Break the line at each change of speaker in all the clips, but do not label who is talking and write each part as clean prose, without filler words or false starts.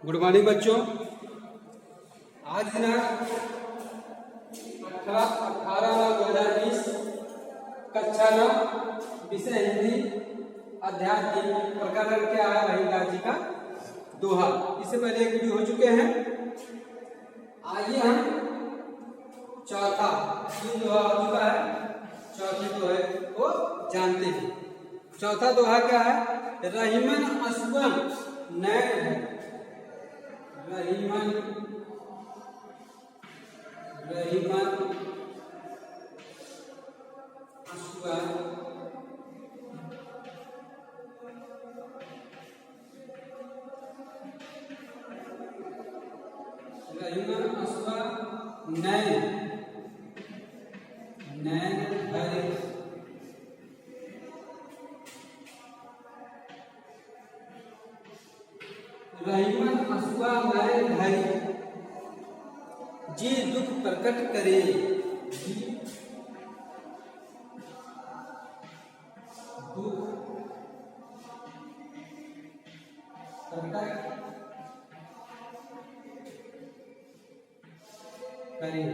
Good morning बच्चों। आज दिनांक 18/9/2020 कक्षा 9 विषय हिंदी अध्याय 3 प्रकरण क्या है रहीमदास जी का दोहा। इससे पहले एक वीडियो हो चुके हैं। आइए हम चौथा 3 दोहा हो चुका है, चौथे दोहे को जानते हैं। चौथा दोहा क्या है? रहीमन असुवन नैन है। रहीमन असुवन नैन हरे। रहीमन असुआ नैन हरि जी दुख प्रकट करे। दुख प्रकट करे।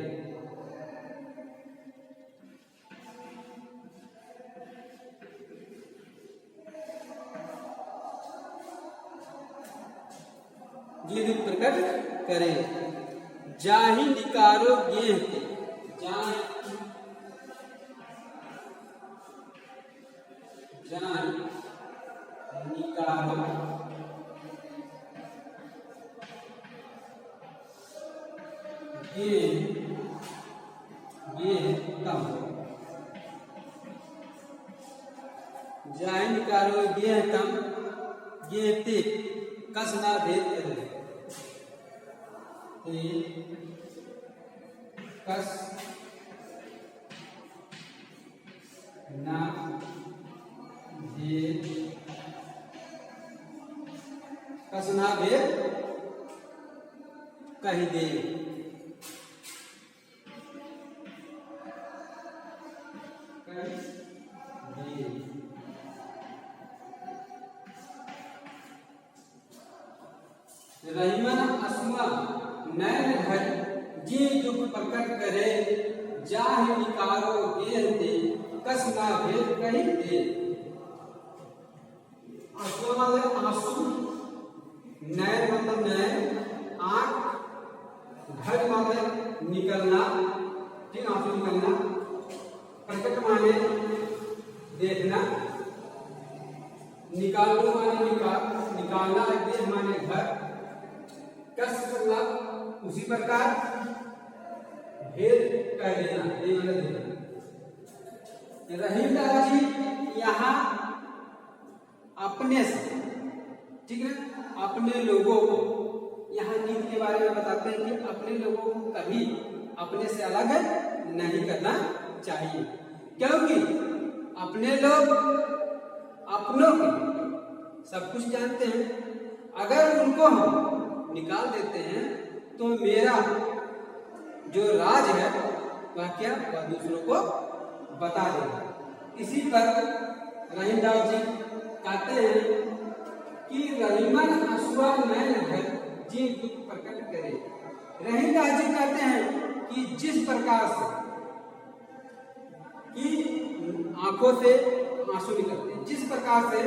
जी दुख प्रकट करे। जाहि निकारो गेह ते। जाहि निकारो गेह तम। जाहि निकारो गेह तम गेह ते कस ना भेद करे। कस ना भेद कही दे। रहीमन असुआ नैन हरि जी दुख प्रकट करे। जाहि निकारो गेह ते कस ना भेद कही दे। असुआ मतलब आंसू, नैन मतलब नैन आंख, घर माने निकलना, ठीक आंसू निकलना, प्रकट माने देखना, निकालो माने निकालना, गेह माने घर, कस मतलब उसी प्रकार, भेद कह देना, ये मतलब देना। रहीमदास जी यहाँ अपने से, ठीक है, अपने लोगों को यहाँ नीति के बारे में बताते हैं कि अपने लोगों को कभी अपने से अलग नहीं करना चाहिए, क्योंकि अपने लोग अपनों के सब कुछ जानते हैं। अगर उनको हम निकाल देते हैं तो मेरा जो राज है वह क्या, वह दूसरों को बता देगा। इसी पर रहीमदास जी कहते हैं कि रहीमन असुआ नैन हरि जी दुख प्रकट करे। रहीमदास जी कहते हैं कि जिस प्रकार से कि आंखों से आंसू निकलते हैं, जिस प्रकार से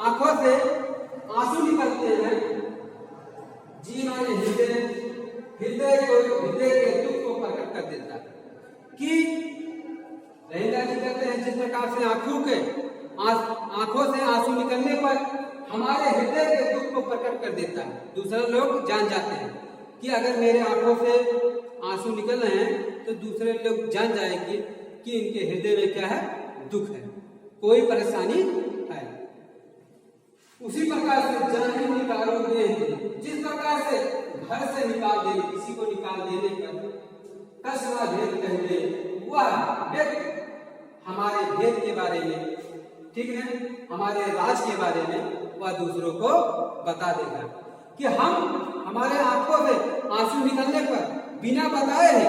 आंखों से आंसू निकलते हैं, जी माने हृदय के दुख को प्रकट कर देता है। कि रहीमदास जी कहते हैं जिस प्रकार से आंखों से आंसू निकलने पर हमारे हृदय के दुख को प्रकट कर देता है। दूसरे लोग जान जाते हैं कि अगर मेरे आंखों से आंसू निकल रहे हैं तो दूसरे लोग जान जाएंगे कि इनके हृदय में क्या है, दुख है, कोई परेशानी है। उसी प्रकार से जाहि निकालो गेह ते, जिस प्रकार से घर से निकाल देने, किसी को निकाल देने पर कस ना भेद कह दे, वह व्यक्ति हमारे भेद के बारे में, ठीक है, हमारे राज के बारे में वह दूसरों को बता देगा। कि हम हमारे आंखों से आंसू निकलने पर बिना बताए ही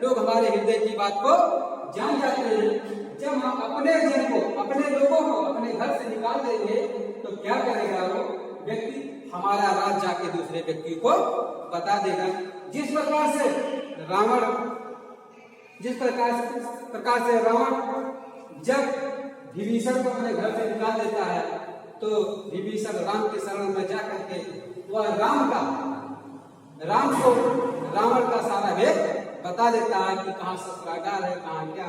लोग हमारे हृदय की बात को जान जाते हैं। जब हम अपने जन को, अपने लोगों को अपने घर से निकाल देंगे तो क्या करेगा वो व्यक्ति, हमारा राज जाके दूसरे व्यक्ति को बता देगा। जिस प्रकार से रावण जब विभीषण को अपने घर से निकाल देता है तो विभीषण राम के शरण में जा करके वह राम को रावण का सारा भेद बता देता है कि कहाँ शस्त्रागार है, कहाँ क्या।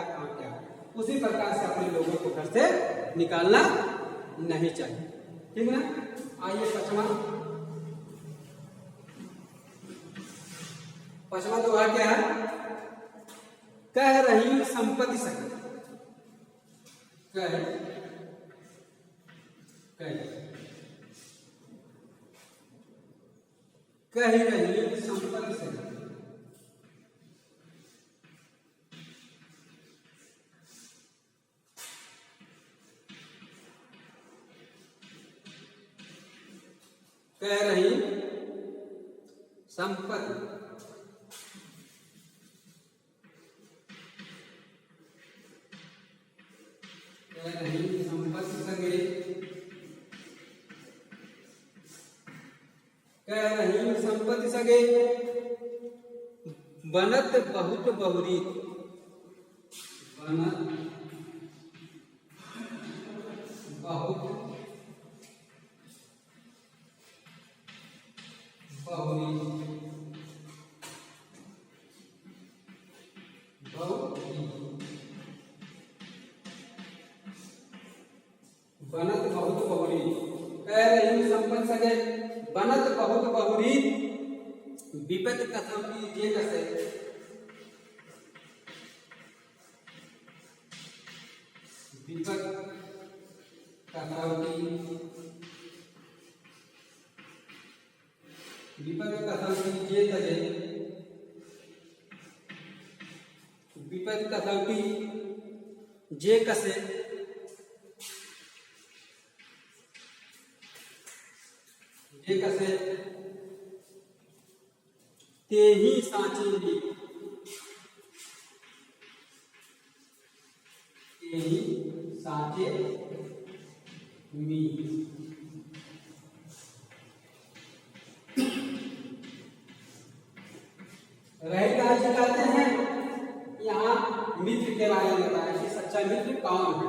उसी प्रकार से अपने लोगों को घर से निकालना नहीं चाहिए। ठीक ना। आइए पचमा दोहा क्या है? कह रही संपत्ति सके। कह रही संपत्ति सके। कह रही संपत्ति सगे। कह रही संपत्ति सगे बनत बहुत बहुरी। बनत बहुत बहुरी। बनत बहुत बहुरी। कह रही संपत्ति सगे बनत बहुत बहुरी। विपत कसौटी जे कसे। विपत कसौटी जे तजे। विपत कसौटी जे कसे। ते ही साचे मीत। ते ही साचे मीत। रहीदास जी कहते हैं यहाँ मित्र के बारे में बताया कि सच्चा मित्र कौन है,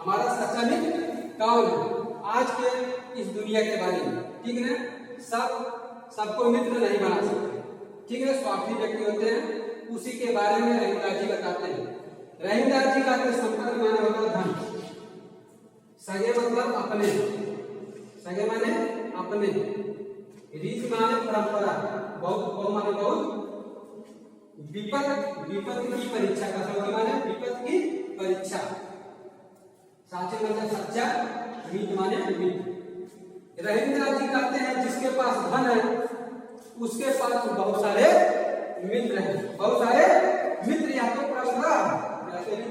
हमारा सच्चा मित्र कौन है आज के इस दुनिया के बारे में। ठीक है ना। सबको मित्र नहीं बना सकते। ठीक है। स्वार्थी व्यक्ति होते हैं, उसी के बारे में रहीदास जी बताते हैं। रहीदास जी कहते हैं संपत्ति माने होता धन। सगे मतलब अपने। सगे माने अपने। रीत माने परंपरा। बहुत माने बहुत। विपत की परीक्षा। कसौटी माने विपत की परीक्षा। साचे मतलब सच्चा। मीत माने मीत। रहीदास जी कहते हैं जिसके पास धन है उसके पास बहुत सारे मित्र हैं। बहुत सारे मित्र। या तो परंपरा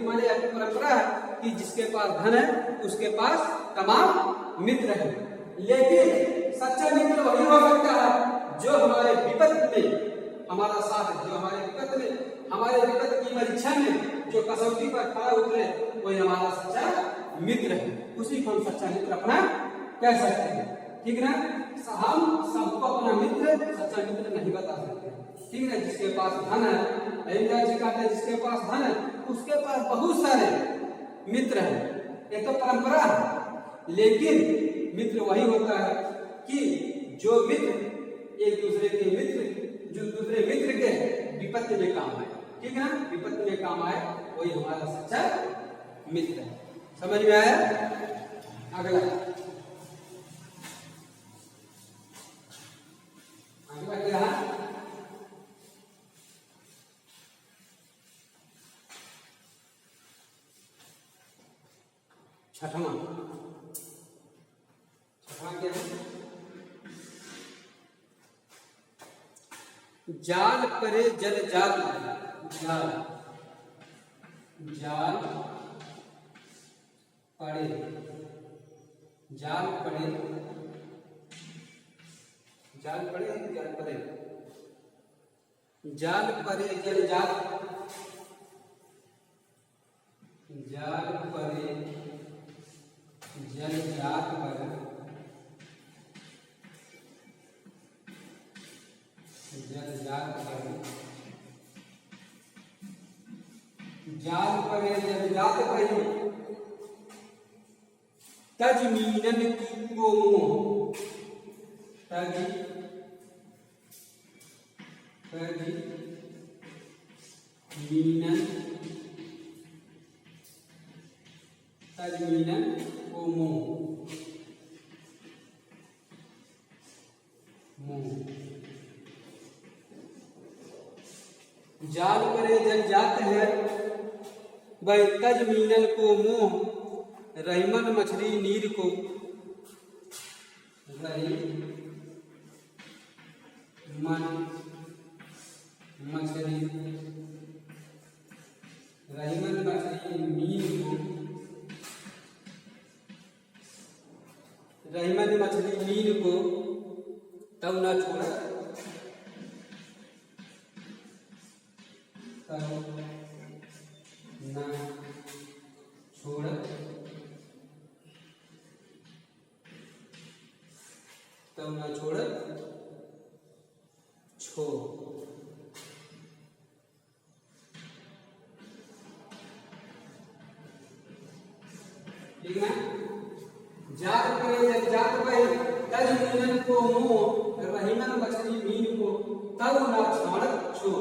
माने या तो परंपरा है कि जिसके पास धन है उसके पास तमाम मित्र हैं। लेकिन सच्चा मित्र वही हो सकता है जो हमारे विपत में हमारा साथ, जो हमारे विपत में, हमारे विपत की परीक्षा में जो कसौटी पर खड़ा उतरे, वही हमारा सच्चा मित्र है। उसी को हम सच्चा मित्र अपना कह सकते हैं। ठीक ना। हम सबको अपना मित्र, सच्चा मित्र नहीं बता सकते। ठीक है। जिसके पास धन है, रहीदास जी कहते हैं जिसके पास धन है उसके पास बहुत सारे मित्र हैं। ये तो परंपरा है। लेकिन मित्र वही होता है कि जो मित्र एक दूसरे के मित्र, जो दूसरे मित्र के विपत्ति में काम आए। ठीक है ना। विपत्ति में काम आए वही हमारा सच्चा मित्र है। समझ में आया। अगला क्या है? छठवां क्या है? जाल परे जल जाल। जाल पड़े। जाल पड़े। जाल पड़े जाल पड़े। जाल परे जल जाल। जाल परे जल जाल पर जल जात परे, जाल परे जल जात परे, तज मीनन को मोह, तज मीनन, तज मीनन को मोह, जाल परे जल जात है भाई, तज मीनन को मोह, रहीमन मछली नीर को, रहीमन मछली, रहीमन मछली नीर को, रहीमन मछली नीर को तब न छोड़, तब न छोड़, तब न छोड़ छो, ठीक है। जात परे जल जात परे, तज मीनन को मोह, रहीमन मछली मीन को तब न छोड़ छो।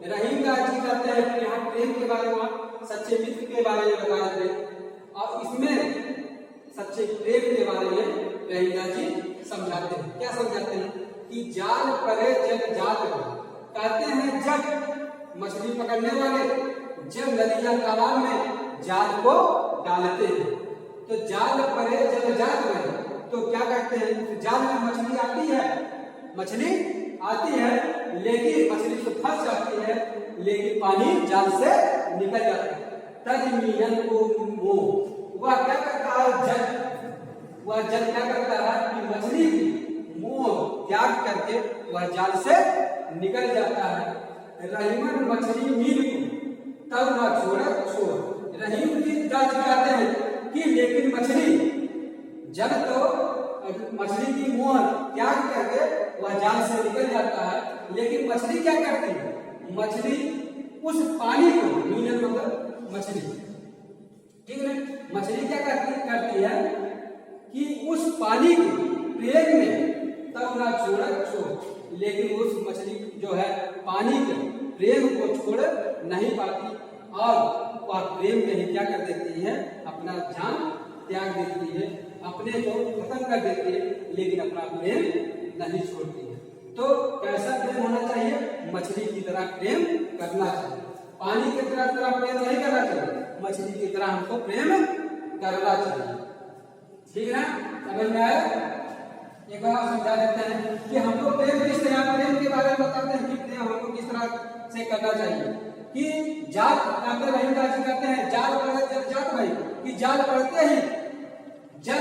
रहीम गाजी जी कहते हैं कि यहाँ प्रेम के बारे में, सच्चे मित्र के बारे में बताया थे, और इसमें सच्चे प्रेम के बारे में रहीम गाजी जी समझाते हैं। क्या समझाते हैं कि जाल परे जल जात परे, कहते हैं जब मछली पकड़ने वाले जब नदी या तालाब में जाल को डालते हैं तो जाल परे जल जात परे, तो क्या करते हैं, जाल में मछली आती है, मछली आती है लेकिन मछली तो फंस जाती है, लेकिन पानी जाल से निकल जाता है। तज मीनन को मोह, वह क्या करता है, जल, वह जल क्या करता है कि मछली की मोह त्याग करके वह जाल से निकल जाता है। रहीमन मछली मीन को तब न छोड़ छोड़, रहीम की जांच कहते हैं कि लेकिन मछली जब तो मछली की मोह त्याग करके वह जाल से निकल जाता है, लेकिन मछली क्या करती है, मछली उस पानी को, मीनन मतलब मछली, ठीक है, मछली क्या करती है कि उस पानी को प्रेम में तब ना छोड़ छोड़, लेकिन उस मछली जो है पानी के प्रेम को छोड़ नहीं पाती और वह प्रेम में ही क्या कर देती है, अपना जान त्याग देती है, अपने को खत्म कर देती है, लेकिन अपना प्रेम नहीं छोड़ती है। तो कैसा प्रेम होना चाहिए, मछली की तरह प्रेम करना चाहिए, पानी की तरह प्रेम नहीं करना चाहिए, मछली की तरह हमको प्रेम करना चाहिए, ठीक है ना, समझ में आया। एक बार समझा देते हैं कि हमको प्रेम किस तरह, प्रेम के बारे में बताते हैं कि प्रेम हमको किस तरह से करना चाहिए। कि जाल कहते हैं जाल पड़े जब जात भाई, कि जाल पड़ते ही जब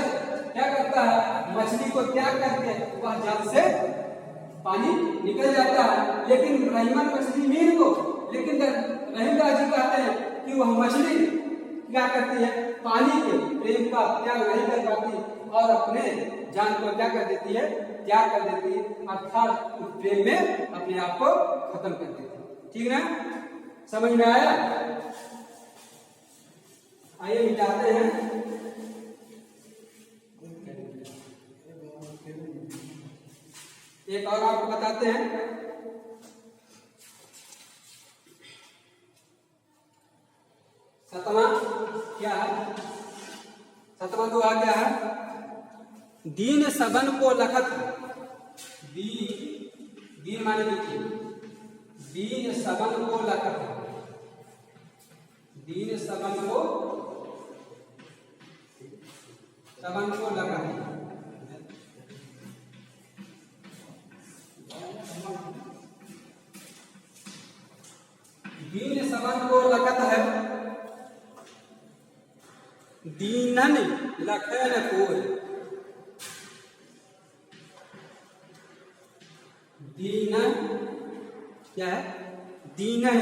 क्या करता है, मछली को त्याग करके वह जाल से पानी निकल जाता है, लेकिन रहीमन मछली मीन को, लेकिन रहीम जी कहते हैं कि वह मछली क्या करती है, पानी के प्रेम का त्याग नहीं कर पाती और अपने जान को क्या कर देती है, त्याग कर देती है, अर्थात प्रेम में अपने आप को खत्म कर देती है, ठीक है ना, समझ में आया। आइए मिटाते हैं, एक और आपको बताते हैं। सतमा क्या है, सतमा दुआ क्या है, दीन सबन को लखत, दीन माने देखिए, दीन सबन को लखत, दीन सबन को लखत, दीन सबन को लखत है, दीनन लखन कोय, दीनन क्या है, दीन है,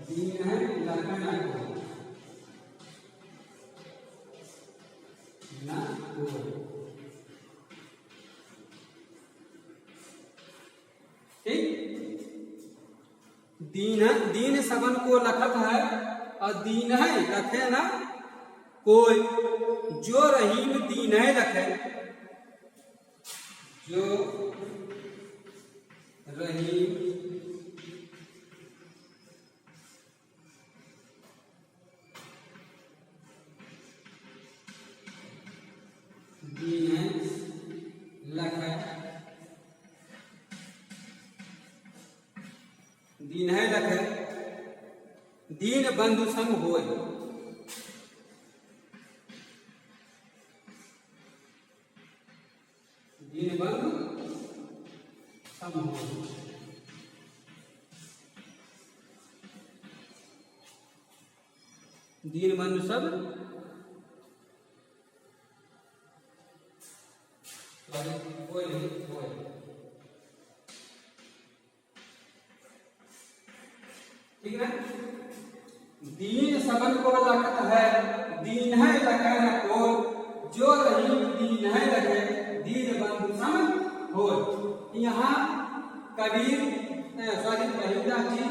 दीन है लखन दीन सबन को लखत है, और दीन है रखे ना कोई, जो रहीम दीन है रखे, जो रहीम दीन है लखे, दीन है लखे, दीन बंधु सम होय, दीन बंधु सम होय, दीन बंधु सब कोई नहीं होय। ठीक है, दीन सबन को लखत है, दीन है लखे न कोय, जो रहीम दीन है लखे, दीन बंधु सम होय। यहाँ कबीर रहीमदास जी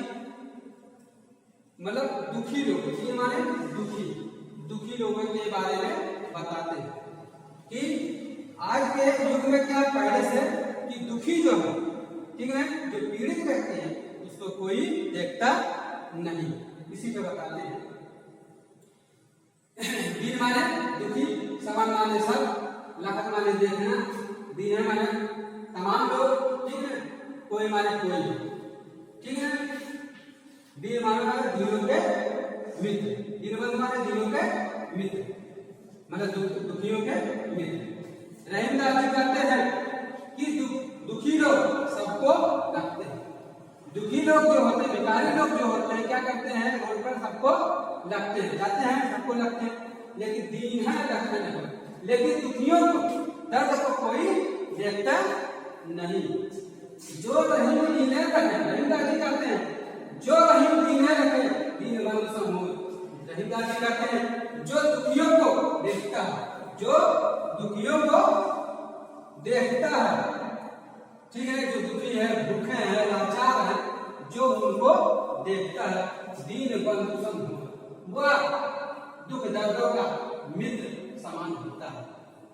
मतलब दुखी लोग, ये माने दुखी लोगों के बारे में बताते हैं कि आज के युग में क्या पहले से कि दुखी जो है, ठीक है, जो पीड़ित व्यक्ति है उसको कोई देखता नहीं, इसी पे बताते हैं। दीन माने दुखी, समान माने सब, लखत माने देखना, दीन माने तमाम लोग, ठीक है, कोई माने कोई, ठीक है। दीन माने दीनों के मित्र, दीनबंधु माने दीनों के मित्र, मतलब दुखियों के मित्र। रहीमदास जी कहते हैं कि दुखी लोग सबको रखते हैं, दुखी लोग जो होते हैं, भिखारी लोग जो होते हैं क्या करते हैं, रोड पर सबको लगते हैं, जाते हैं सबको लगते हैं, लेकिन दीन है रखते नहीं, लेकिन दुखियों को दर्द को कोई देखता नहीं। जो रहीम दीन रखे, रहीमदास जी कहते हैं जो रहीम दीन रखे, दीन बंधु सम होय। रहीमदास जी कहते हैं जो दुखियों को देखता है, जो दुखियों को देखता है, ठीक है, जो दुखी है, भूखे हैं, लाचार है, जो उनको देखता है, दीन बंधु सम होय, वह दुख दर्दों का मित्र समान होता है,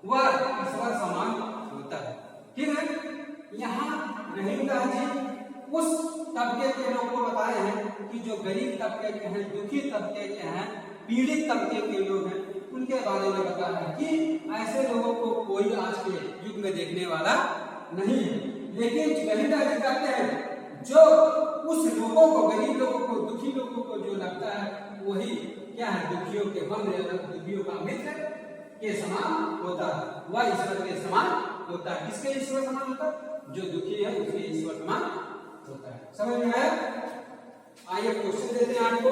वह ईश्वर समान होता है। ठीक है, यहाँ रहीमदास जी उस तबके के लोग को बताए हैं कि जो गरीब तबके के हैं, दुखी तबके के हैं, पीड़ित तबके के लोग हैं, उनके बारे में बताया है कि ऐसे लोगों को कोई आज के युग में देखने वाला नहीं है। लेकिन रहीमदास जी कहते हैं जो उस लोगों को, गरीब लोगों को, दुखी लोगों को जो लगता है वही क्या है, दुखियों के हम दुखियों का मित्र के समान होता है, वह ईश्वर के समान होता है। किसके ईश्वर समान होता है? जो दुखी है उसके ईश्वर समान होता है। समझ में आया? आइए क्वेश्चन देते हैं आपको।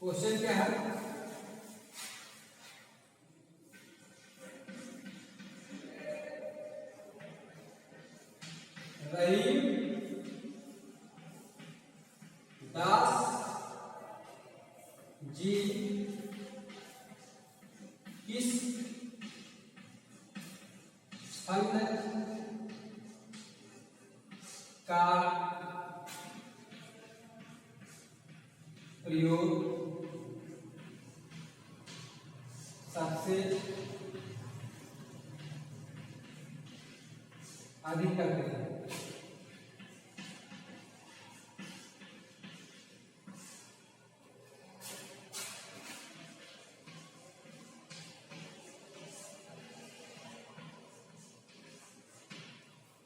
क्वेश्चन क्या है? रहीम दास जी किस छंद का प्रयोग सबसे अधिक करते हैं?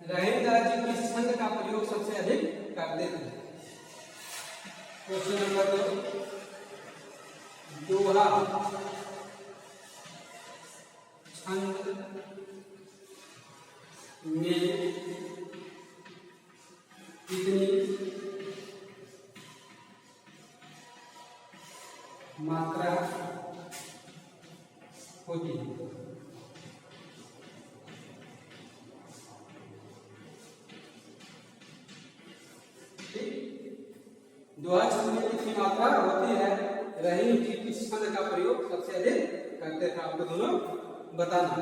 रहीमदास जी किस छंद का प्रयोग सबसे अधिक करते थे? क्वेश्चन नंबर 2, दोहा छंद में कितनी मात्रा होती है? दोहा छंद में कितनी मात्रा होती है? रहीम जी किस छंद का प्रयोग सबसे अधिक करते थे? आपको दोनों बताना,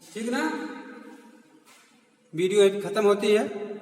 ठीक ना? वीडियो खत्म होती है।